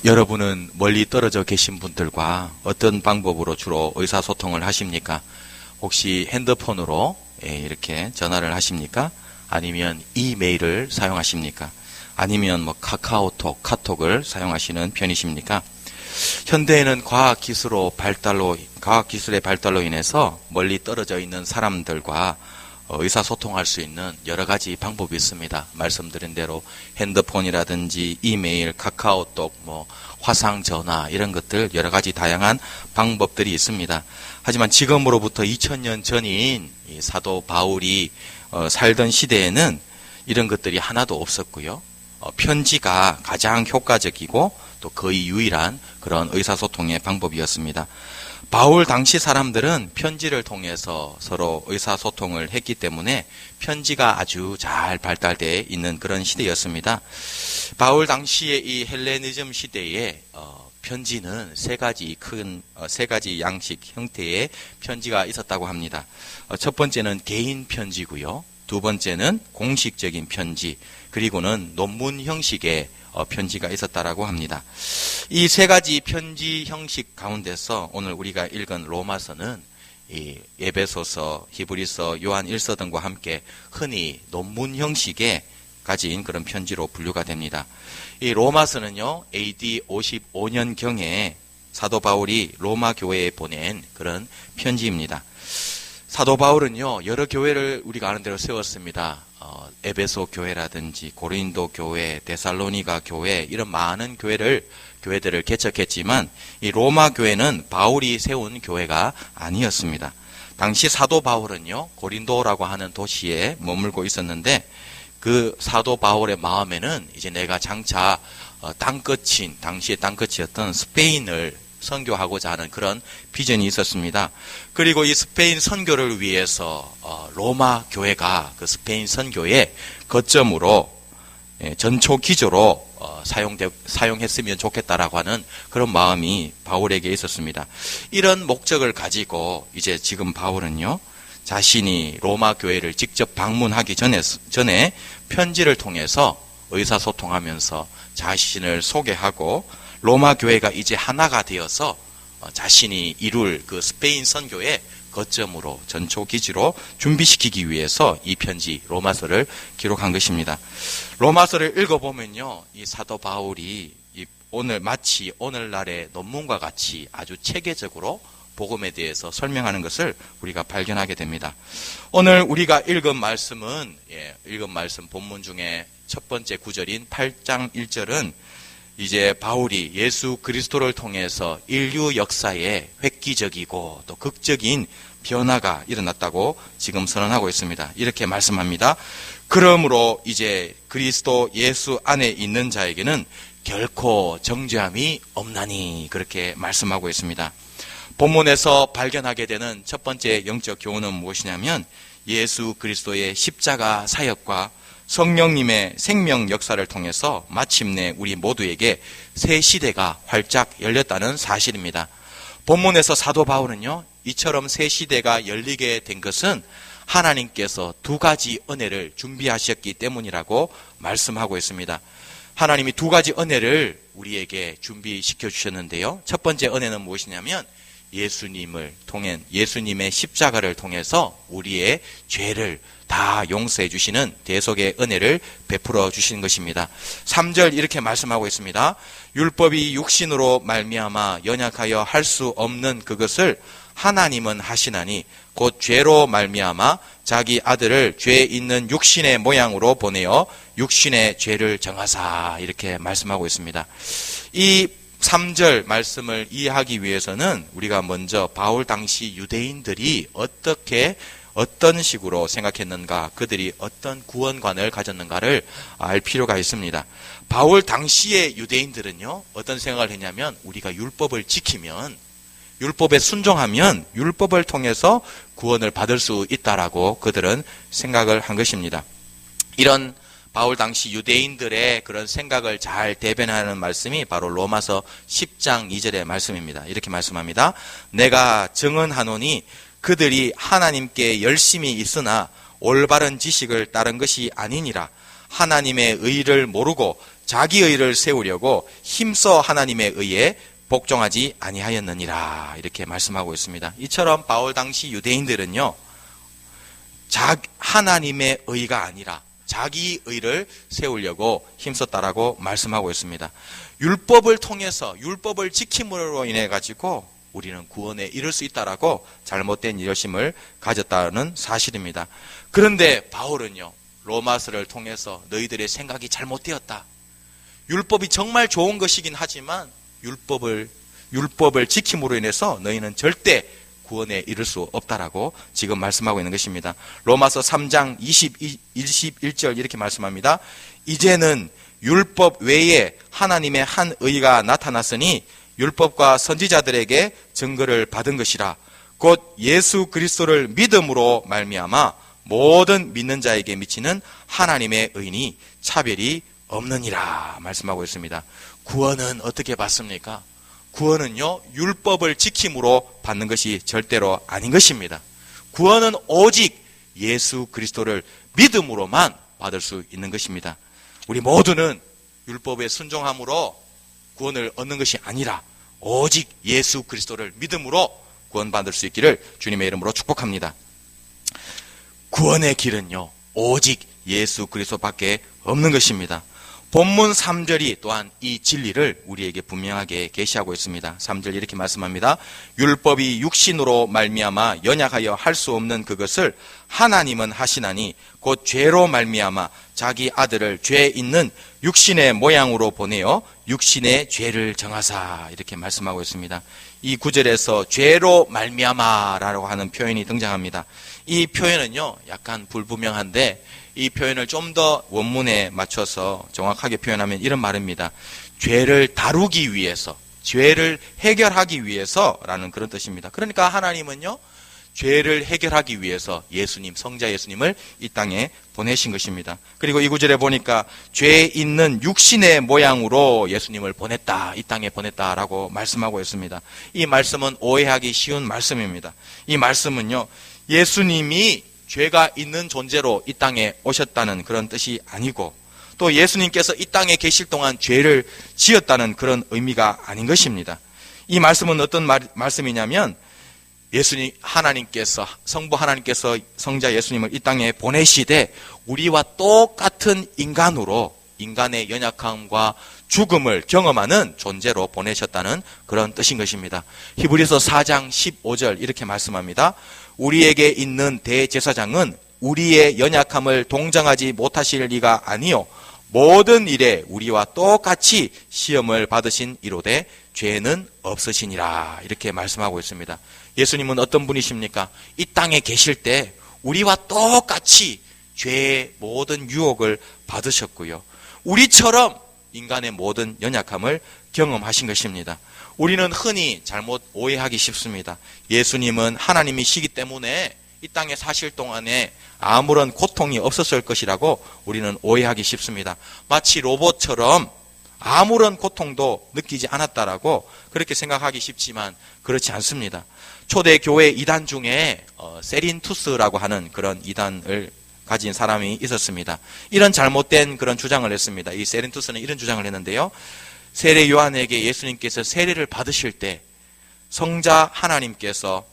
여러분은 멀리 떨어져 계신 분들과 어떤 방법으로 주로 의사소통을 하십니까? 혹시 핸드폰으로 이렇게 전화를 하십니까? 아니면 이메일을 사용하십니까? 아니면 뭐 카카오톡, 카톡을 사용하시는 편이십니까? 현대에는 과학기술의 발달로 인해서 멀리 떨어져 있는 사람들과 의사소통할 수 있는 여러 가지 방법이 있습니다. 말씀드린 대로 핸드폰이라든지 이메일, 카카오톡, 화상전화 이런 것들 여러 가지 다양한 방법들이 있습니다. 하지만 지금으로부터 2000년 전인 이 사도 바울이 살던 시대에는 이런 것들이 하나도 없었고요. 편지가 가장 효과적이고 또 거의 유일한 그런 의사소통의 방법이었습니다. 바울 당시 사람들은 편지를 통해서 서로 의사소통을 했기 때문에 편지가 아주 잘 발달되어 있는 그런 시대였습니다. 바울 당시의 이 헬레니즘 시대에 편지는 세 가지 양식 형태의 편지가 있었다고 합니다. 첫 번째는 개인 편지고요. 두 번째는 공식적인 편지, 그리고는 논문 형식의 편지가 있었다라고 합니다. 이 세 가지 편지 형식 가운데서 오늘 우리가 읽은 로마서는 이 에베소서, 히브리서, 요한 1서 등과 함께 흔히 논문 형식의 가진 그런 편지로 분류가 됩니다. 이 로마서는요, AD 55년경에 사도 바울이 로마 교회에 보낸 그런 편지입니다. 사도 바울은요, 여러 교회를 우리가 아는 대로 세웠습니다. 에베소 교회라든지 고린도 교회, 데살로니가 교회 이런 많은 교회들을 개척했지만 이 로마 교회는 바울이 세운 교회가 아니었습니다. 당시 사도 바울은요, 고린도라고 하는 도시에 머물고 있었는데 그 사도 바울의 마음에는 이제 내가 장차 당시의 땅끝이었던 스페인을 선교하고자 하는 그런 비전이 있었습니다. 그리고 이 스페인 선교를 위해서 로마 교회가 그 스페인 선교의 거점으로 전초 기조로 사용했으면 좋겠다라고 하는 그런 마음이 바울에게 있었습니다. 이런 목적을 가지고 이제 지금 바울은요, 자신이 로마 교회를 직접 방문하기 전에 편지를 통해서 의사소통하면서 자신을 소개하고 로마 교회가 이제 하나가 되어서 자신이 이룰 그 스페인 선교의 거점으로 전초 기지로 준비시키기 위해서 이 편지 로마서를 기록한 것입니다. 로마서를 읽어보면요, 이 사도 바울이 마치 오늘날의 논문과 같이 아주 체계적으로 복음에 대해서 설명하는 것을 우리가 발견하게 됩니다. 오늘 우리가 읽은 말씀 본문 중에 첫 번째 구절인 8장 1절은 이제 바울이 예수 그리스도를 통해서 인류 역사에 획기적이고 또 극적인 변화가 일어났다고 지금 선언하고 있습니다. 이렇게 말씀합니다. 그러므로 이제 그리스도 예수 안에 있는 자에게는 결코 정죄함이 없나니, 그렇게 말씀하고 있습니다. 본문에서 발견하게 되는 첫 번째 영적 교훈은 무엇이냐면 예수 그리스도의 십자가 사역과 성령님의 생명 역사를 통해서 마침내 우리 모두에게 새 시대가 활짝 열렸다는 사실입니다. 본문에서 사도 바울은요, 이처럼 새 시대가 열리게 된 것은 하나님께서 두 가지 은혜를 준비하셨기 때문이라고 말씀하고 있습니다. 하나님이 두 가지 은혜를 우리에게 준비시켜 주셨는데요. 첫 번째 은혜는 무엇이냐면 예수님의 십자가를 통해서 우리의 죄를 다 용서해 주시는 대속의 은혜를 베풀어 주시는 것입니다. 3절 이렇게 말씀하고 있습니다. 율법이 육신으로 말미암아 연약하여 할 수 없는 그것을 하나님은 하시나니 곧 죄로 말미암아 자기 아들을 죄 있는 육신의 모양으로 보내어 육신의 죄를 정하사, 이렇게 말씀하고 있습니다. 이 3절 말씀을 이해하기 위해서는 우리가 먼저 바울 당시 유대인들이 어떤 식으로 생각했는가, 그들이 어떤 구원관을 가졌는가를 알 필요가 있습니다. 바울 당시의 유대인들은요, 어떤 생각을 했냐면 우리가 율법을 지키면, 율법에 순종하면 율법을 통해서 구원을 받을 수 있다라고 그들은 생각을 한 것입니다. 이런 바울 당시 유대인들의 그런 생각을 잘 대변하는 말씀이 바로 로마서 10장 2절의 말씀입니다. 이렇게 말씀합니다. 내가 증언하노니 그들이 하나님께 열심히 있으나 올바른 지식을 따른 것이 아니니라. 하나님의 의를 모르고 자기 의를 세우려고 힘써 하나님의 의에 복종하지 아니하였느니라 이렇게 말씀하고 있습니다. 이처럼 바울 당시 유대인들은요, 하나님의 의가 아니라 자기 의를 세우려고 힘썼다라고 말씀하고 있습니다. 율법을 통해서 율법을 지킴으로 인해 가지고 우리는 구원에 이를 수 있다라고 잘못된 열심을 가졌다는 사실입니다. 그런데 바울은요, 로마서를 통해서 너희들의 생각이 잘못되었다. 율법이 정말 좋은 것이긴 하지만 율법을 지킴으로 인해서 너희는 절대 구원에 이를 수 없다라고 지금 말씀하고 있는 것입니다. 로마서 3장 21절 이렇게 말씀합니다. 이제는 율법 외에 하나님의 한 의가 나타났으니 율법과 선지자들에게 증거를 받은 것이라. 곧 예수 그리스도를 믿음으로 말미암아 모든 믿는 자에게 미치는 하나님의 의니 차별이 없느니라 말씀하고 있습니다. 구원은 어떻게 받습니까? 구원은요, 율법을 지킴으로 받는 것이 절대로 아닌 것입니다. 구원은 오직 예수 그리스도를 믿음으로만 받을 수 있는 것입니다. 우리 모두는 율법에 순종함으로 구원을 얻는 것이 아니라 오직 예수 그리스도를 믿음으로 구원받을 수 있기를 주님의 이름으로 축복합니다. 구원의 길은요, 오직 예수 그리스도밖에 없는 것입니다. 본문 3절이 또한 이 진리를 우리에게 분명하게 계시하고 있습니다. 3절 이렇게 말씀합니다. 율법이 육신으로 말미암아 연약하여 할 수 없는 그것을 하나님은 하시나니 곧 죄로 말미암아 자기 아들을 죄 있는 육신의 모양으로 보내어 육신의 죄를 정하사 이렇게 말씀하고 있습니다. 이 구절에서 죄로 말미암아라고 하는 표현이 등장합니다. 이 표현은요, 약간 불분명한데 이 표현을 좀 더 원문에 맞춰서 정확하게 표현하면 이런 말입니다. 죄를 다루기 위해서, 죄를 해결하기 위해서라는 그런 뜻입니다. 그러니까 하나님은요, 죄를 해결하기 위해서 성자 예수님을 이 땅에 보내신 것입니다. 그리고 이 구절에 보니까 죄 있는 육신의 모양으로 예수님을 보냈다, 이 땅에 보냈다라고 말씀하고 있습니다. 이 말씀은 오해하기 쉬운 말씀입니다. 이 말씀은요, 예수님이 죄가 있는 존재로 이 땅에 오셨다는 그런 뜻이 아니고, 또 예수님께서 이 땅에 계실 동안 죄를 지었다는 그런 의미가 아닌 것입니다. 이 말씀은 어떤 말씀이냐면, 성부 하나님께서 성자 예수님을 이 땅에 보내시되 우리와 똑같은 인간으로 인간의 연약함과 죽음을 경험하는 존재로 보내셨다는 그런 뜻인 것입니다. 히브리서 4장 15절 이렇게 말씀합니다. 우리에게 있는 대제사장은 우리의 연약함을 동정하지 못하실 리가 아니요 모든 일에 우리와 똑같이 시험을 받으신 이로되 죄는 없으시니라 이렇게 말씀하고 있습니다. 예수님은 어떤 분이십니까? 이 땅에 계실 때 우리와 똑같이 죄의 모든 유혹을 받으셨고요, 우리처럼 인간의 모든 연약함을 경험하신 것입니다. 우리는 흔히 잘못 오해하기 쉽습니다. 예수님은 하나님이시기 때문에 이 땅에 사실 동안에 아무런 고통이 없었을 것이라고 우리는 오해하기 쉽습니다. 마치 로봇처럼 아무런 고통도 느끼지 않았다라고 그렇게 생각하기 쉽지만 그렇지 않습니다. 초대 교회 이단 중에 세린투스라고 하는 그런 이단을 가진 사람이 있었습니다. 이런 잘못된 그런 주장을 했습니다. 이 세린투스는 이런 주장을 했는데요, 세례 요한에게 예수님께서 세례를 받으실 때 성자 하나님께서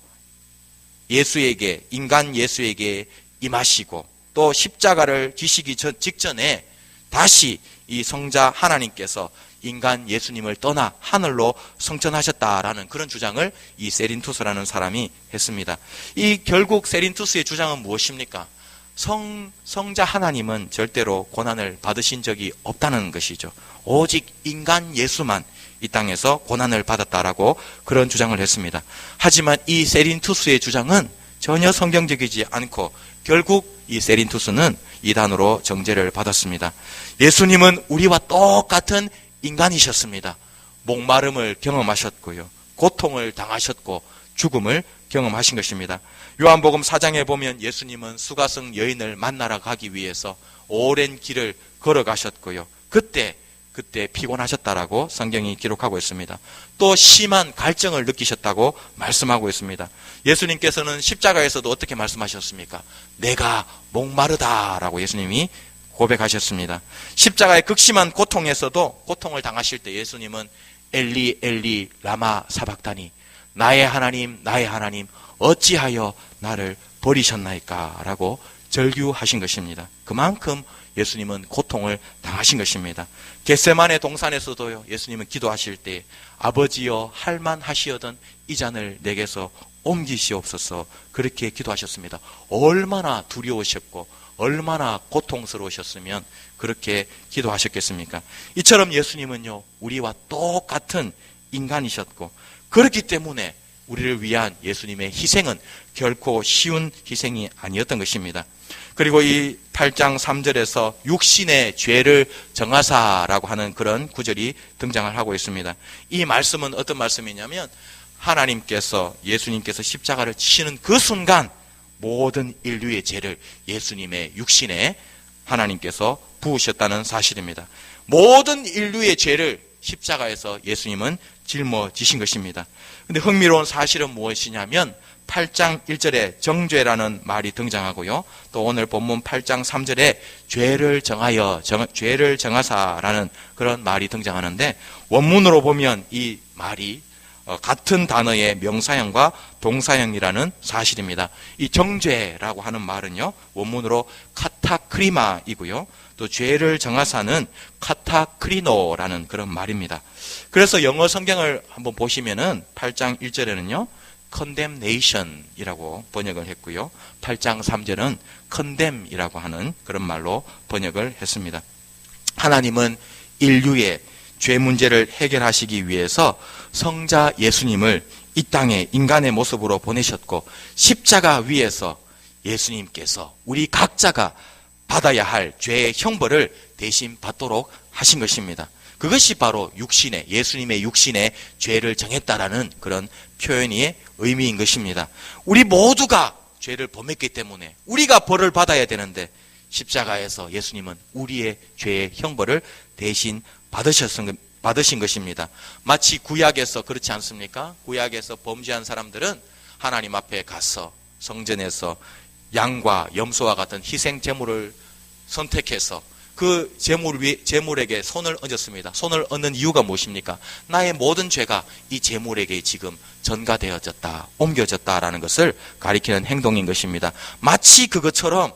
인간 예수에게 임하시고 또 십자가를 지시기 직전에 다시 이 성자 하나님께서 인간 예수님을 떠나 하늘로 승천하셨다라는 그런 주장을 이 세린투스라는 사람이 했습니다. 결국 세린투스의 주장은 무엇입니까? 성자 하나님은 절대로 고난을 받으신 적이 없다는 것이죠. 오직 인간 예수만 이 땅에서 고난을 받았다라고 그런 주장을 했습니다. 하지만 이 세린투스의 주장은 전혀 성경적이지 않고 결국 이 세린투스는 이단으로 정죄를 받았습니다. 예수님은 우리와 똑같은 인간이셨습니다. 목마름을 경험하셨고요, 고통을 당하셨고 죽음을 경험하신 것입니다. 요한복음 4장에 보면 예수님은 수가성 여인을 만나러 가기 위해서 오랜 길을 걸어가셨고요, 그때 피곤하셨다라고 성경이 기록하고 있습니다. 또 심한 갈증을 느끼셨다고 말씀하고 있습니다. 예수님께서는 십자가에서도 어떻게 말씀하셨습니까? 내가 목마르다라고 예수님이 고백하셨습니다. 십자가의 극심한 고통에서도 고통을 당하실 때 예수님은 엘리 엘리 라마 사박다니, 나의 하나님 어찌하여 나를 버리셨나이까 라고 절규하신 것입니다. 그만큼 예수님은 고통을 당하신 것입니다. 겟세마네 동산에서도요, 예수님은 기도하실 때 아버지여 할만하시어던 이 잔을 내게서 옮기시옵소서 그렇게 기도하셨습니다. 얼마나 두려우셨고 얼마나 고통스러우셨으면 그렇게 기도하셨겠습니까? 이처럼 예수님은요, 우리와 똑같은 인간이셨고 그렇기 때문에 우리를 위한 예수님의 희생은 결코 쉬운 희생이 아니었던 것입니다. 그리고 이 8장 3절에서 육신의 죄를 정하사라고 하는 그런 구절이 등장을 하고 있습니다. 이 말씀은 어떤 말씀이냐면 하나님께서, 예수님께서 십자가를 치시는 그 순간 모든 인류의 죄를 예수님의 육신에 하나님께서 부으셨다는 사실입니다. 모든 인류의 죄를 십자가에서 예수님은 짊어지신 것입니다. 근데 흥미로운 사실은 무엇이냐면 8장 1절에 정죄라는 말이 등장하고요. 또 오늘 본문 8장 3절에 죄를 정하사라는 그런 말이 등장하는데 원문으로 보면 이 말이 같은 단어의 명사형과 동사형이라는 사실입니다. 이 정죄라고 하는 말은요, 원문으로 카타크리마이고요. 또 죄를 정하사는 카타크리노라는 그런 말입니다. 그래서 영어 성경을 한번 보시면은 8장 1절에는요, condemnation이라고 번역을 했고요. 8장 3절은 condemn이라고 하는 그런 말로 번역을 했습니다. 하나님은 인류의 죄 문제를 해결하시기 위해서 성자 예수님을 이 땅에 인간의 모습으로 보내셨고 십자가 위에서 예수님께서 우리 각자가 받아야 할 죄의 형벌을 대신 받도록 하신 것입니다. 그것이 바로 예수님의 육신의 죄를 정했다라는 그런 표현의 의미인 것입니다. 우리 모두가 죄를 범했기 때문에 우리가 벌을 받아야 되는데 십자가에서 예수님은 우리의 죄의 형벌을 대신 받으신 것입니다. 마치 구약에서 그렇지 않습니까? 구약에서 범죄한 사람들은 하나님 앞에 가서 성전에서 양과 염소와 같은 희생 제물을 선택해서 그 제물에게 손을 얹었습니다. 손을 얹는 이유가 무엇입니까? 나의 모든 죄가 이 제물에게 지금 전가되어졌다, 옮겨졌다라는 것을 가리키는 행동인 것입니다. 마치 그것처럼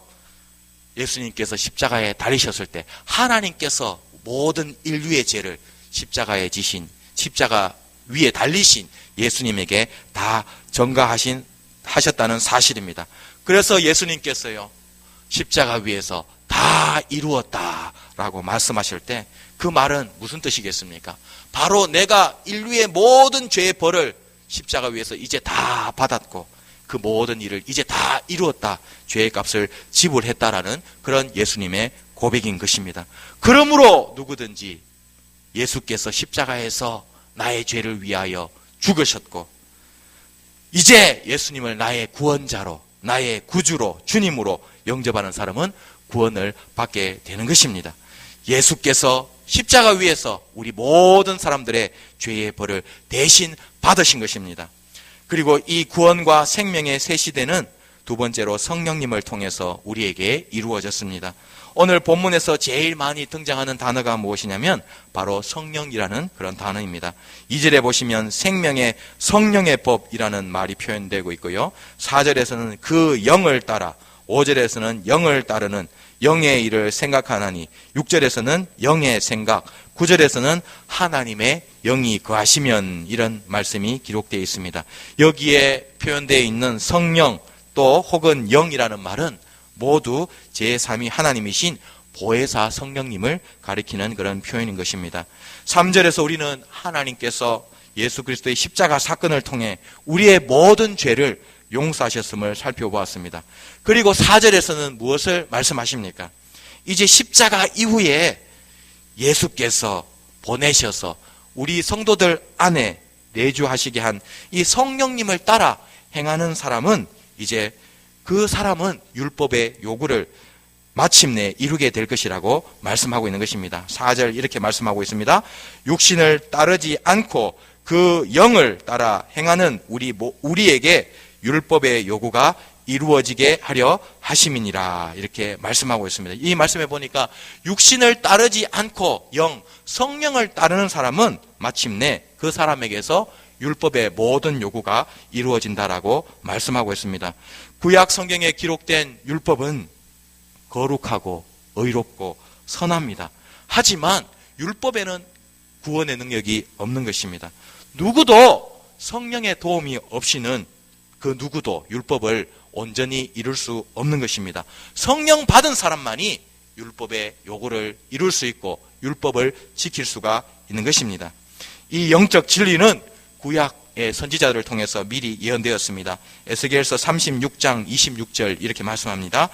예수님께서 십자가에 달리셨을 때 하나님께서 모든 인류의 죄를 십자가에 지신, 십자가 위에 달리신 예수님에게 다 전가하셨다는 사실입니다. 그래서 예수님께서요, 십자가 위에서 다 이루었다라고 말씀하실 때 그 말은 무슨 뜻이겠습니까? 바로 내가 인류의 모든 죄의 벌을 십자가 위에서 이제 다 받았고 그 모든 일을 이제 다 이루었다, 죄의 값을 지불했다라는 그런 예수님의 고백인 것입니다. 그러므로 누구든지 예수께서 십자가에서 나의 죄를 위하여 죽으셨고 이제 예수님을 나의 구원자로, 나의 구주로, 주님으로 영접하는 사람은 구원을 받게 되는 것입니다. 예수께서 십자가 위에서 우리 모든 사람들의 죄의 벌을 대신 받으신 것입니다. 그리고 이 구원과 생명의 새 시대는 두 번째로 성령님을 통해서 우리에게 이루어졌습니다. 오늘 본문에서 제일 많이 등장하는 단어가 무엇이냐면 바로 성령이라는 그런 단어입니다. 2절에 보시면 생명의 성령의 법이라는 말이 표현되고 있고요. 4절에서는 그 영을 따라, 5절에서는 영을 따르는 영의 일을 생각하나니, 6절에서는 영의 생각, 9절에서는 하나님의 영이 거하시면, 이런 말씀이 기록되어 있습니다. 여기에 표현되어 있는 성령 또 혹은 영이라는 말은 모두 제3위 하나님이신 보혜사 성령님을 가리키는 그런 표현인 것입니다. 3절에서 우리는 하나님께서 예수 그리스도의 십자가 사건을 통해 우리의 모든 죄를 용서하셨음을 살펴보았습니다. 그리고 4절에서는 무엇을 말씀하십니까? 이제 십자가 이후에 예수께서 보내셔서 우리 성도들 안에 내주하시게 한 이 성령님을 따라 행하는 사람은 이제 그 사람은 율법의 요구를 마침내 이루게 될 것이라고 말씀하고 있는 것입니다. 4절 이렇게 말씀하고 있습니다. 육신을 따르지 않고 그 영을 따라 행하는 우리에게 율법의 요구가 이루어지게 하려 하심이니라. 이렇게 말씀하고 있습니다. 이 말씀에 보니까 육신을 따르지 않고 성령을 따르는 사람은 마침내 그 사람에게서 율법의 모든 요구가 이루어진다라고 말씀하고 있습니다. 구약 성경에 기록된 율법은 거룩하고 의롭고 선합니다. 하지만 율법에는 구원의 능력이 없는 것입니다. 누구도 성령의 도움이 없이는 그 누구도 율법을 온전히 이룰 수 없는 것입니다. 성령 받은 사람만이 율법의 요구를 이룰 수 있고 율법을 지킬 수가 있는 것입니다. 이 영적 진리는 구약의 선지자들을 통해서 미리 예언되었습니다. 에스겔서 36장 26절 이렇게 말씀합니다.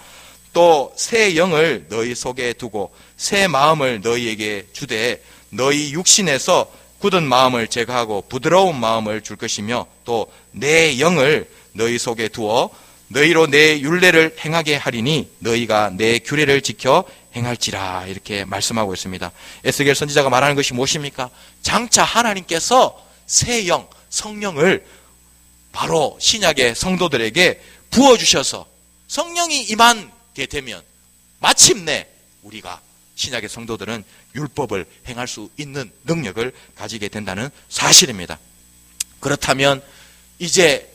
또 새 영을 너희 속에 두고 새 마음을 너희에게 주되 너희 육신에서 굳은 마음을 제거하고 부드러운 마음을 줄 것이며 또 내 영을 너희 속에 두어 너희로 내 율례를 행하게 하리니 너희가 내 규례를 지켜 행할지라. 이렇게 말씀하고 있습니다. 에스겔 선지자가 말하는 것이 무엇입니까? 장차 하나님께서 새 영, 성령을 바로 신약의 성도들에게 부어주셔서 성령이 임하게 되면 마침내 우리가 신약의 성도들은 율법을 행할 수 있는 능력을 가지게 된다는 사실입니다. 그렇다면 이제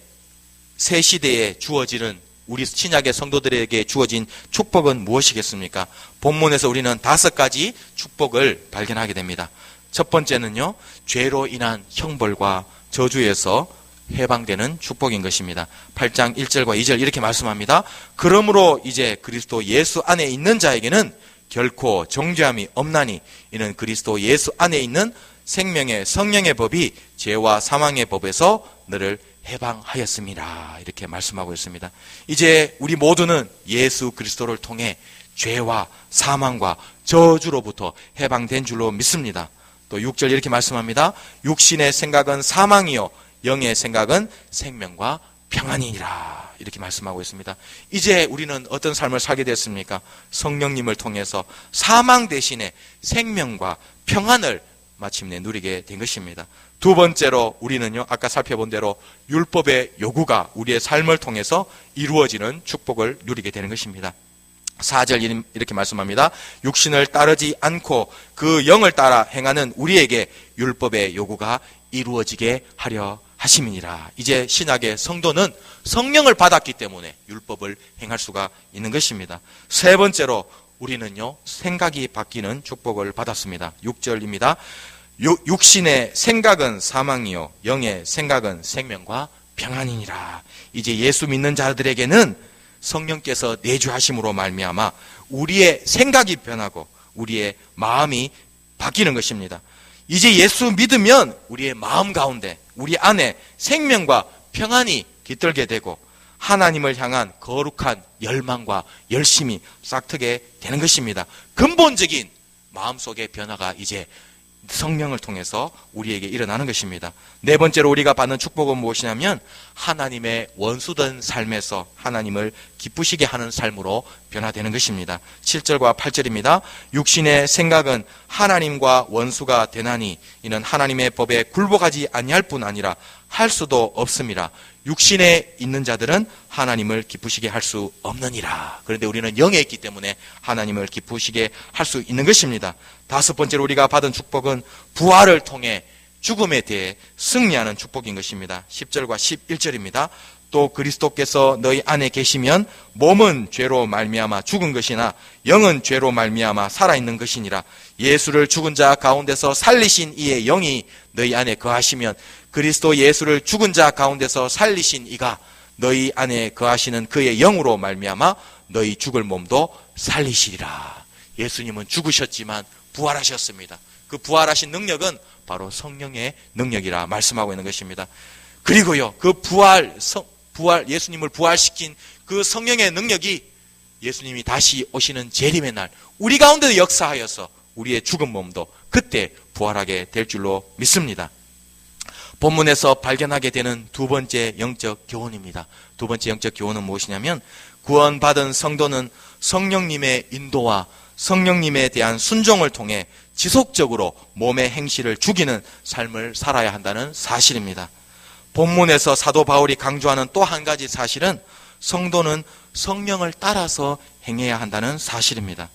새 시대에 주어지는 우리 신약의 성도들에게 주어진 축복은 무엇이겠습니까? 본문에서 우리는 5가지 축복을 발견하게 됩니다. 첫 번째는요, 죄로 인한 형벌과 저주에서 해방되는 축복인 것입니다. 8장 1절과 2절 이렇게 말씀합니다. 그러므로 이제 그리스도 예수 안에 있는 자에게는 결코 정죄함이 없나니 이는 그리스도 예수 안에 있는 생명의 성령의 법이 죄와 사망의 법에서 너를 해방하였습니다. 이렇게 말씀하고 있습니다. 이제 우리 모두는 예수 그리스도를 통해 죄와 사망과 저주로부터 해방된 줄로 믿습니다. 또 6절 이렇게 말씀합니다. 육신의 생각은 사망이요 영의 생각은 생명과 평안이니라. 이렇게 말씀하고 있습니다. 이제 우리는 어떤 삶을 살게 됐습니까? 성령님을 통해서 사망 대신에 생명과 평안을 마침내 누리게 된 것입니다. 두 번째로 우리는요, 아까 살펴본 대로 율법의 요구가 우리의 삶을 통해서 이루어지는 축복을 누리게 되는 것입니다. 4절 이렇게 말씀합니다. 육신을 따르지 않고 그 영을 따라 행하는 우리에게 율법의 요구가 이루어지게 하려 하심이니라. 이제 신약의 성도는 성령을 받았기 때문에 율법을 행할 수가 있는 것입니다. 세 번째로 우리는요, 생각이 바뀌는 축복을 받았습니다. 6절입니다. 육신의 생각은 사망이요 영의 생각은 생명과 평안이니라. 이제 예수 믿는 자들에게는 성령께서 내주하심으로 말미암아 우리의 생각이 변하고 우리의 마음이 바뀌는 것입니다. 이제 예수 믿으면 우리의 마음 가운데 우리 안에 생명과 평안이 깃들게 되고 하나님을 향한 거룩한 열망과 열심이 싹트게 되는 것입니다. 근본적인 마음속의 변화가 이제 성령을 통해서 우리에게 일어나는 것입니다. 네 번째로 우리가 받는 축복은 무엇이냐면 하나님의 원수된 삶에서 하나님을 기쁘시게 하는 삶으로 변화되는 것입니다. 7절과 8절입니다. 육신의 생각은 하나님과 원수가 되나니 이는 하나님의 법에 굴복하지 아니할 뿐 아니라 할 수도 없음이라. 육신에 있는 자들은 하나님을 기쁘시게 할 수 없느니라. 그런데 우리는 영에 있기 때문에 하나님을 기쁘시게 할 수 있는 것입니다. 다섯 번째로 우리가 받은 축복은 부활을 통해 죽음에 대해 승리하는 축복인 것입니다. 10절과 11절입니다. 또 그리스도께서 너희 안에 계시면 몸은 죄로 말미암아 죽은 것이나 영은 죄로 말미암아 살아있는 것이니라. 예수를 죽은 자 가운데서 살리신 이의 영이 너희 안에 거하시면 그리스도 예수를 죽은 자 가운데서 살리신 이가 너희 안에 거하시는 그의 영으로 말미암아 너희 죽을 몸도 살리시리라. 예수님은 죽으셨지만 부활하셨습니다. 그 부활하신 능력은 바로 성령의 능력이라 말씀하고 있는 것입니다. 그리고요, 그 부활 예수님을 부활시킨 그 성령의 능력이 예수님이 다시 오시는 재림의 날 우리 가운데 역사하여서 우리의 죽은 몸도 그때 부활하게 될 줄로 믿습니다. 본문에서 발견하게 되는 두 번째 영적 교훈입니다. 두 번째 영적 교훈은 무엇이냐면 구원받은 성도는 성령님의 인도와 성령님에 대한 순종을 통해 지속적으로 몸의 행실을 죽이는 삶을 살아야 한다는 사실입니다. 본문에서 사도 바울이 강조하는 또 한 가지 사실은 성도는 성령을 따라서 행해야 한다는 사실입니다.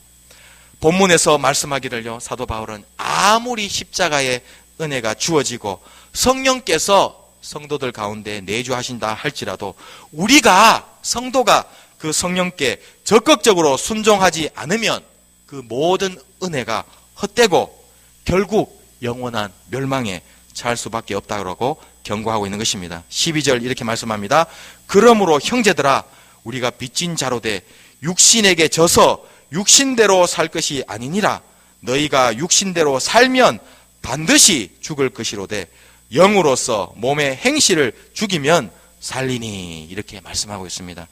본문에서 말씀하기를요, 사도 바울은 아무리 십자가의 은혜가 주어지고 성령께서 성도들 가운데 내주하신다 할지라도 우리가, 성도가 그 성령께 적극적으로 순종하지 않으면 그 모든 은혜가 헛되고 결국 영원한 멸망에 처할 수밖에 없다고 경고하고 있는 것입니다. 12절 이렇게 말씀합니다. 그러므로 형제들아, 우리가 빚진 자로 돼 육신에게 져서 육신대로 살 것이 아니니라. 너희가 육신대로 살면 반드시 죽을 것이로되 영으로서 몸의 행실을 죽이면 살리니. 이렇게 말씀하고 있습니다.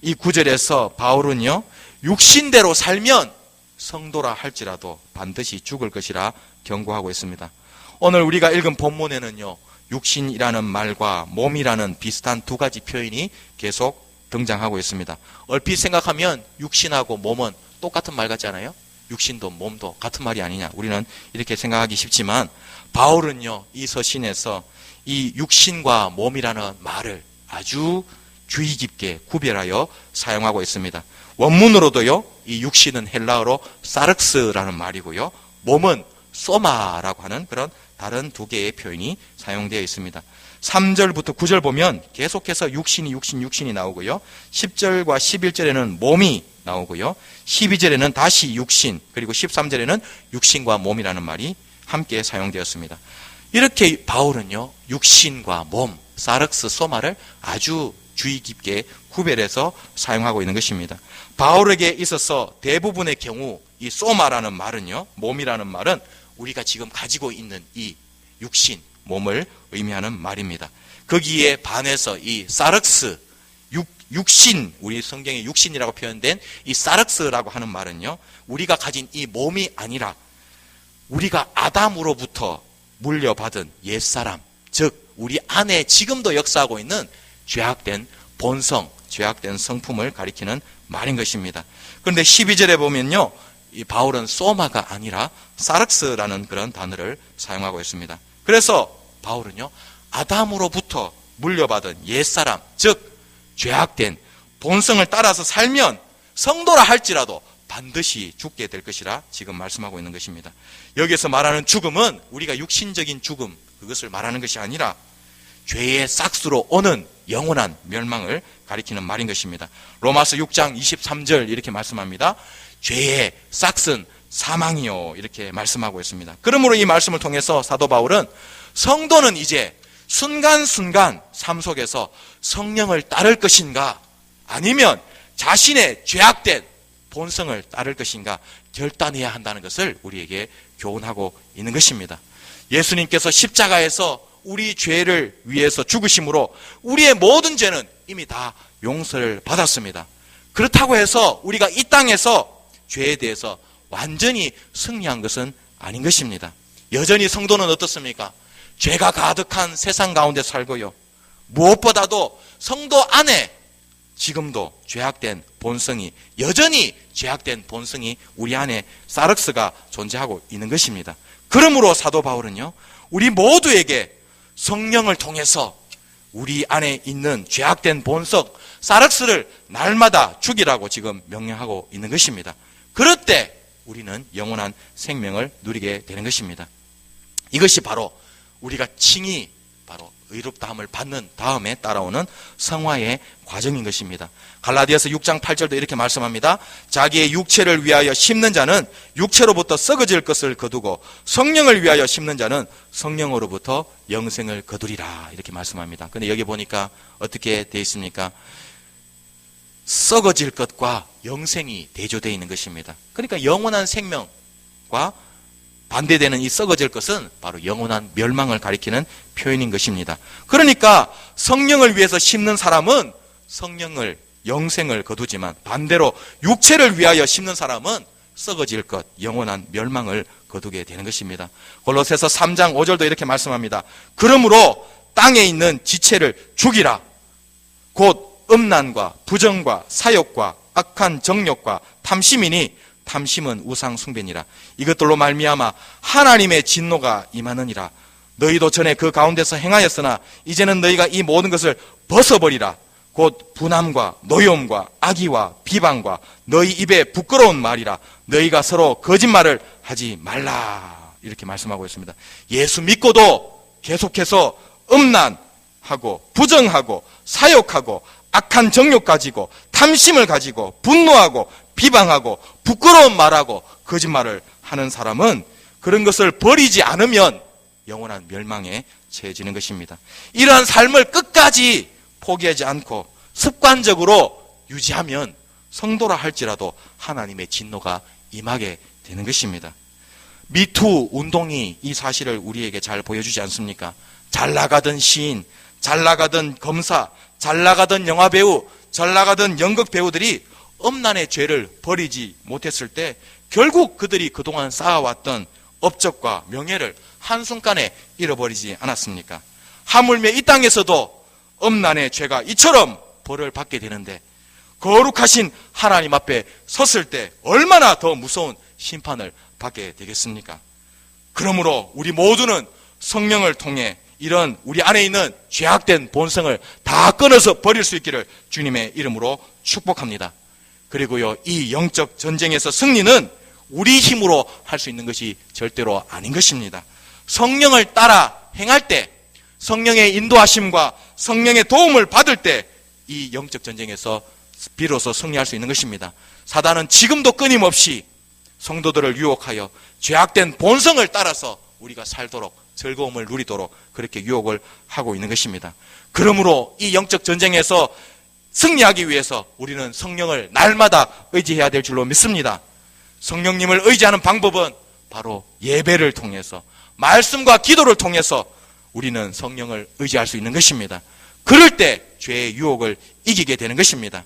이 구절에서 바울은요, 육신대로 살면 성도라 할지라도 반드시 죽을 것이라 경고하고 있습니다. 오늘 우리가 읽은 본문에는요, 육신이라는 말과 몸이라는 비슷한 두 가지 표현이 계속 등장하고 있습니다. 얼핏 생각하면 육신하고 몸은 똑같은 말 같지 않아요? 육신도 몸도 같은 말이 아니냐, 우리는 이렇게 생각하기 쉽지만 바울은요, 이 서신에서 이 육신과 몸이라는 말을 아주 주의 깊게 구별하여 사용하고 있습니다. 원문으로도요, 이 육신은 헬라어로 사르크스라는 말이고요, 몸은 소마라고 하는 그런 다른 두 개의 표현이 사용되어 있습니다. 3절부터 9절 보면 계속해서 육신이 나오고요, 10절과 11절에는 몸이 나오고요, 12절에는 다시 육신, 그리고 13절에는 육신과 몸이라는 말이 함께 사용되었습니다. 이렇게 바울은요, 육신과 몸, 사르크스, 소마를 아주 주의 깊게 구별해서 사용하고 있는 것입니다. 바울에게 있어서 대부분의 경우 이 소마라는 말은요, 몸이라는 말은 우리가 지금 가지고 있는 이 육신, 몸을 의미하는 말입니다. 거기에 반해서 이 사르크스, 육신, 우리 성경에 육신이라고 표현된 이 사르크스라고 하는 말은요, 우리가 가진 이 몸이 아니라 우리가 아담으로부터 물려받은 옛사람, 즉 우리 안에 지금도 역사하고 있는 죄악된 본성, 죄악된 성품을 가리키는 말인 것입니다. 그런데 12절에 보면요, 이 바울은 소마가 아니라 사르크스라는 그런 단어를 사용하고 있습니다. 그래서 바울은요, 아담으로부터 물려받은 옛사람, 즉 죄악된 본성을 따라서 살면 성도라 할지라도 반드시 죽게 될 것이라 지금 말씀하고 있는 것입니다. 여기서 말하는 죽음은 우리가 육신적인 죽음, 그것을 말하는 것이 아니라 죄의 싹수로 오는 영원한 멸망을 가리키는 말인 것입니다. 로마서 6장 23절 이렇게 말씀합니다. 죄의 싹은 사망이요, 이렇게 말씀하고 있습니다. 그러므로 이 말씀을 통해서 사도 바울은 성도는 이제 순간순간 삶 속에서 성령을 따를 것인가, 아니면 자신의 죄악된 본성을 따를 것인가 결단해야 한다는 것을 우리에게 교훈하고 있는 것입니다. 예수님께서 십자가에서 우리 죄를 위해서 죽으심으로 우리의 모든 죄는 이미 다 용서를 받았습니다. 그렇다고 해서 우리가 이 땅에서 죄에 대해서 완전히 승리한 것은 아닌 것입니다. 여전히 성도는 어떻습니까? 죄가 가득한 세상 가운데 살고요, 무엇보다도 성도 안에 지금도 죄악된 본성이, 여전히 죄악된 본성이 우리 안에 사르크스가 존재하고 있는 것입니다. 그러므로 사도 바울은요, 우리 모두에게 성령을 통해서 우리 안에 있는 죄악된 본성, 사르크스를 날마다 죽이라고 지금 명령하고 있는 것입니다. 그럴 때 우리는 영원한 생명을 누리게 되는 것입니다. 이것이 바로 우리가 칭히 바로 의롭다함을 받는 다음에 따라오는 성화의 과정인 것입니다. 갈라디아서 6장 8절도 이렇게 말씀합니다. 자기의 육체를 위하여 심는 자는 육체로부터 썩어질 것을 거두고 성령을 위하여 심는 자는 성령으로부터 영생을 거두리라, 이렇게 말씀합니다. 근데 여기 보니까 어떻게 되어 있습니까? 썩어질 것과 영생이 대조되어 있는 것입니다. 그러니까 영원한 생명과 반대되는 이 썩어질 것은 바로 영원한 멸망을 가리키는 표현인 것입니다. 그러니까 성령을 위해서 심는 사람은 성령을, 영생을 거두지만 반대로 육체를 위하여 심는 사람은 썩어질 것, 영원한 멸망을 거두게 되는 것입니다. 골로새서 3장 5절도 이렇게 말씀합니다. 그러므로 땅에 있는 지체를 죽이라. 곧 음란과 부정과 사욕과 악한 정욕과 탐심이니 탐심은 우상 숭배니라. 이것들로 말미암아 하나님의 진노가 임하느니라. 너희도 전에 그 가운데서 행하였으나 이제는 너희가 이 모든 것을 벗어버리라. 곧 분함과 노여움과 악의와 비방과 너희 입에 부끄러운 말이라. 너희가 서로 거짓말을 하지 말라. 이렇게 말씀하고 있습니다. 예수 믿고도 계속해서 음란하고 부정하고 사욕하고 악한 정욕 가지고 탐심을 가지고 분노하고 비방하고 부끄러운 말하고 거짓말을 하는 사람은 그런 것을 버리지 않으면 영원한 멸망에 처해지는 것입니다. 이러한 삶을 끝까지 포기하지 않고 습관적으로 유지하면 성도라 할지라도 하나님의 진노가 임하게 되는 것입니다. 미투 운동이 이 사실을 우리에게 잘 보여주지 않습니까? 잘 나가던 시인, 잘 나가던 검사, 잘 나가던 영화배우, 잘 나가던 연극 배우들이 음란의 죄를 버리지 못했을 때 결국 그들이 그동안 쌓아왔던 업적과 명예를 한순간에 잃어버리지 않았습니까? 하물며 이 땅에서도 음란의 죄가 이처럼 벌을 받게 되는데 거룩하신 하나님 앞에 섰을 때 얼마나 더 무서운 심판을 받게 되겠습니까? 그러므로 우리 모두는 성령을 통해 이런 우리 안에 있는 죄악된 본성을 다 끊어서 버릴 수 있기를 주님의 이름으로 축복합니다. 그리고요, 이 영적 전쟁에서 승리는 우리 힘으로 할 수 있는 것이 절대로 아닌 것입니다. 성령을 따라 행할 때, 성령의 인도하심과 성령의 도움을 받을 때 이 영적 전쟁에서 비로소 승리할 수 있는 것입니다. 사단은 지금도 끊임없이 성도들을 유혹하여 죄악된 본성을 따라서 우리가 살도록, 즐거움을 누리도록 그렇게 유혹을 하고 있는 것입니다. 그러므로 이 영적 전쟁에서 승리하기 위해서 우리는 성령을 날마다 의지해야 될 줄로 믿습니다. 성령님을 의지하는 방법은 바로 예배를 통해서, 말씀과 기도를 통해서 우리는 성령을 의지할 수 있는 것입니다. 그럴 때 죄의 유혹을 이기게 되는 것입니다.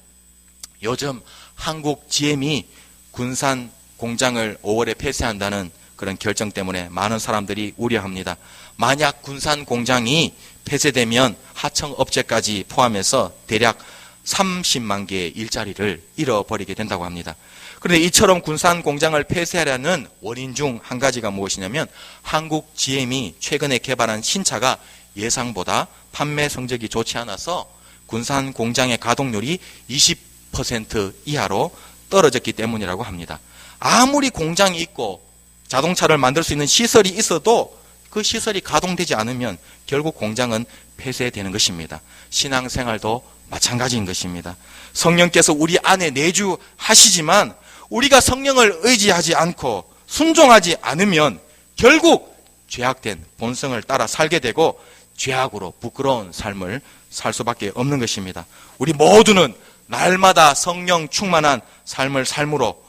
요즘 한국 GM이 군산 공장을 5월에 폐쇄한다는 그런 결정 때문에 많은 사람들이 우려합니다. 만약 군산 공장이 폐쇄되면 하청업체까지 포함해서 대략 30만 개의 일자리를 잃어버리게 된다고 합니다. 그런데 이처럼 군산 공장을 폐쇄하려는 원인 중 한 가지가 무엇이냐면 한국 GM이 최근에 개발한 신차가 예상보다 판매 성적이 좋지 않아서 군산 공장의 가동률이 20% 이하로 떨어졌기 때문이라고 합니다. 아무리 공장이 있고 자동차를 만들 수 있는 시설이 있어도 그 시설이 가동되지 않으면 결국 공장은 폐쇄되는 것입니다. 신앙생활도 마찬가지인 것입니다. 성령께서 우리 안에 내주하시지만 우리가 성령을 의지하지 않고 순종하지 않으면 결국 죄악된 본성을 따라 살게 되고 죄악으로 부끄러운 삶을 살 수밖에 없는 것입니다. 우리 모두는 날마다 성령 충만한 삶을 삶으로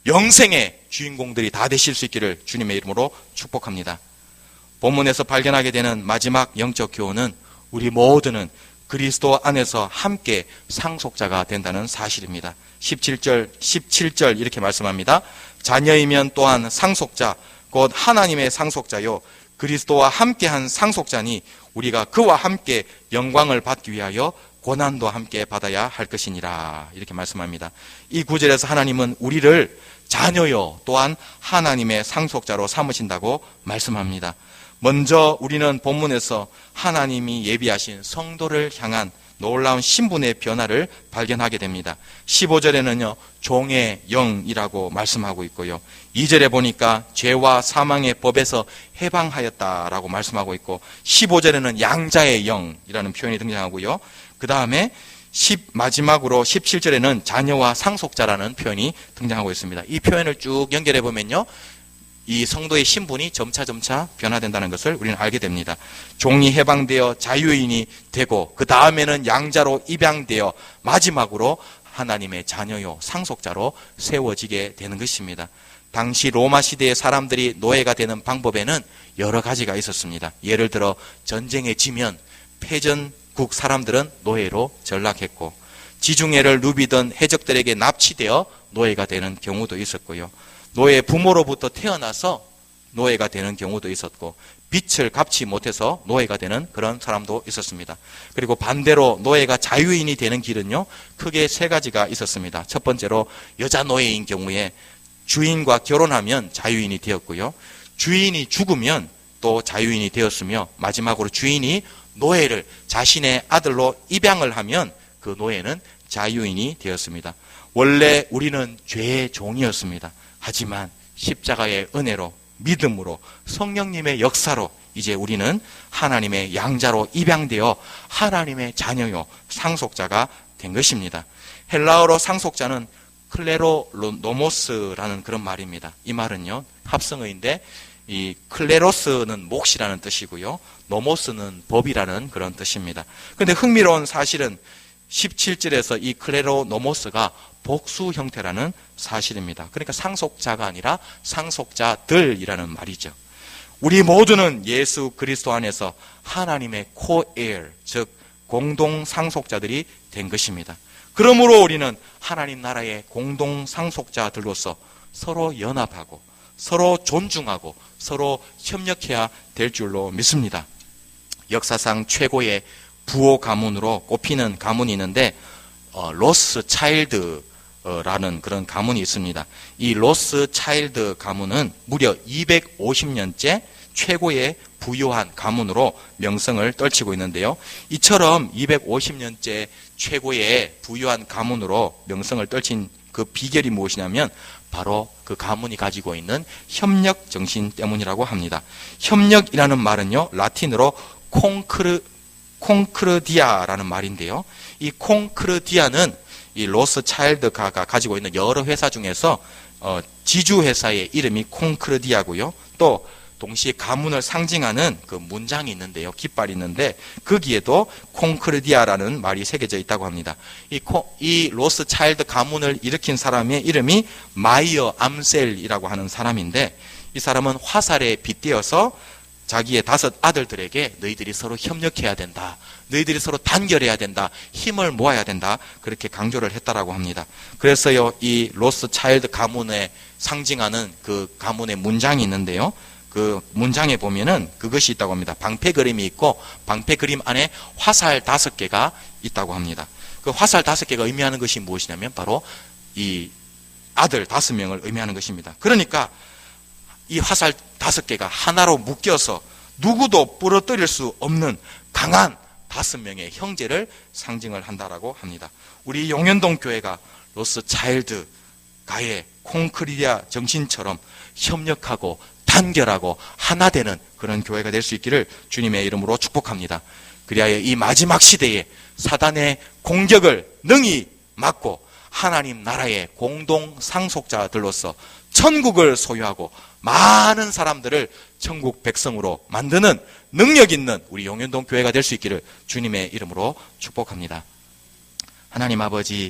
영생의 주인공들이 다 되실 수 있기를 주님의 이름으로 축복합니다. 본문에서 발견하게 되는 마지막 영적 교훈은 우리 모두는 그리스도 안에서 함께 상속자가 된다는 사실입니다. 17절 이렇게 말씀합니다. 자녀이면 또한 상속자, 곧 하나님의 상속자요 그리스도와 함께한 상속자니 우리가 그와 함께 영광을 받기 위하여 고난도 함께 받아야 할 것이니라. 이렇게 말씀합니다. 이 구절에서 하나님은 우리를 자녀요 또한 하나님의 상속자로 삼으신다고 말씀합니다. 먼저 우리는 본문에서 하나님이 예비하신 성도를 향한 놀라운 신분의 변화를 발견하게 됩니다. 15절에는요 종의 영이라고 말씀하고 있고요, 2절에 보니까 죄와 사망의 법에서 해방하였다라고 말씀하고 있고, 15절에는 양자의 영이라는 표현이 등장하고요, 그 다음에 마지막으로 17절에는 자녀와 상속자라는 표현이 등장하고 있습니다. 이 표현을 쭉 연결해 보면요, 이 성도의 신분이 점차 변화된다는 것을 우리는 알게 됩니다. 종이 해방되어 자유인이 되고, 그 다음에는 양자로 입양되어 마지막으로 하나님의 자녀요 상속자로 세워지게 되는 것입니다. 당시 로마 시대의 사람들이 노예가 되는 방법에는 여러 가지가 있었습니다. 예를 들어 전쟁에 지면 패전국 사람들은 노예로 전락했고, 지중해를 누비던 해적들에게 납치되어 노예가 되는 경우도 있었고요, 노예 부모로부터 태어나서 노예가 되는 경우도 있었고, 빚을 갚지 못해서 노예가 되는 그런 사람도 있었습니다. 그리고 반대로 노예가 자유인이 되는 길은요 크게 세 가지가 있었습니다. 첫 번째로 여자 노예인 경우에 주인과 결혼하면 자유인이 되었고요, 주인이 죽으면 또 자유인이 되었으며, 마지막으로 주인이 노예를 자신의 아들로 입양을 하면 그 노예는 자유인이 되었습니다. 원래 우리는 죄의 종이었습니다. 하지만 십자가의 은혜로, 믿음으로, 성령님의 역사로 이제 우리는 하나님의 양자로 입양되어 하나님의 자녀요, 상속자가 된 것입니다. 헬라어로 상속자는 클레로노모스라는 그런 말입니다. 이 말은요, 합성어인데 이 클레로스는 몫이라는 뜻이고요, 노모스는 법이라는 그런 뜻입니다. 그런데 흥미로운 사실은 17절에서 이 클레로노모스가 복수 형태라는 사실입니다. 그러니까 상속자가 아니라 상속자들이라는 말이죠. 우리 모두는 예수 그리스도 안에서 하나님의 co-heir, 즉 공동 상속자들이 된 것입니다. 그러므로 우리는 하나님 나라의 공동 상속자들로서 서로 연합하고 서로 존중하고 서로 협력해야 될 줄로 믿습니다. 역사상 최고의 부호 가문으로 꼽히는 가문이 있는데 로스 차일드라는 그런 가문이 있습니다. 이 로스 차일드 가문은 무려 250년째 최고의 부유한 가문으로 명성을 떨치고 있는데요. 이처럼 250년째 최고의 부유한 가문으로 명성을 떨친 그 비결이 무엇이냐면 바로 그 가문이 가지고 있는 협력 정신 때문이라고 합니다. 협력이라는 말은요, 라틴어로 콩크르디아라는 말인데요. 이 콩크르디아는 이 로스 차일드가 가지고 있는 여러 회사 중에서 지주회사의 이름이 콩크르디아고요. 또 동시에 가문을 상징하는 그 문장이 있는데요. 깃발이 있는데 거기에도 콩크르디아라는 말이 새겨져 있다고 합니다. 이 로스 차일드 가문을 일으킨 사람의 이름이 마이어 암셀이라고 하는 사람인데, 이 사람은 화살에 빗대어서 자기의 5 아들들에게 너희들이 서로 협력해야 된다, 너희들이 서로 단결해야 된다, 힘을 모아야 된다, 그렇게 강조를 했다라고 합니다. 그래서요, 이 로스 차일드 가문에 상징하는 그 가문의 문장이 있는데요. 그 문장에 보면은 그것이 있다고 합니다. 방패 그림이 있고 방패 그림 안에 화살 5개가 있다고 합니다. 그 화살 5개가 의미하는 것이 무엇이냐면 바로 이 아들 5명을 의미하는 것입니다. 그러니까 이 화살 5개가 하나로 묶여서 누구도 부러뜨릴 수 없는 강한 5명의 형제를 상징을 한다라고 합니다. 우리 용현동 교회가 로스 차일드 가의 콩크리디아 정신처럼 협력하고 단결하고 하나 되는 그런 교회가 될 수 있기를 주님의 이름으로 축복합니다. 그리하여 이 마지막 시대에 사단의 공격을 능히 막고 하나님 나라의 공동 상속자들로서 천국을 소유하고 많은 사람들을 천국 백성으로 만드는 능력 있는 우리 용현동 교회가 될 수 있기를 주님의 이름으로 축복합니다. 하나님 아버지,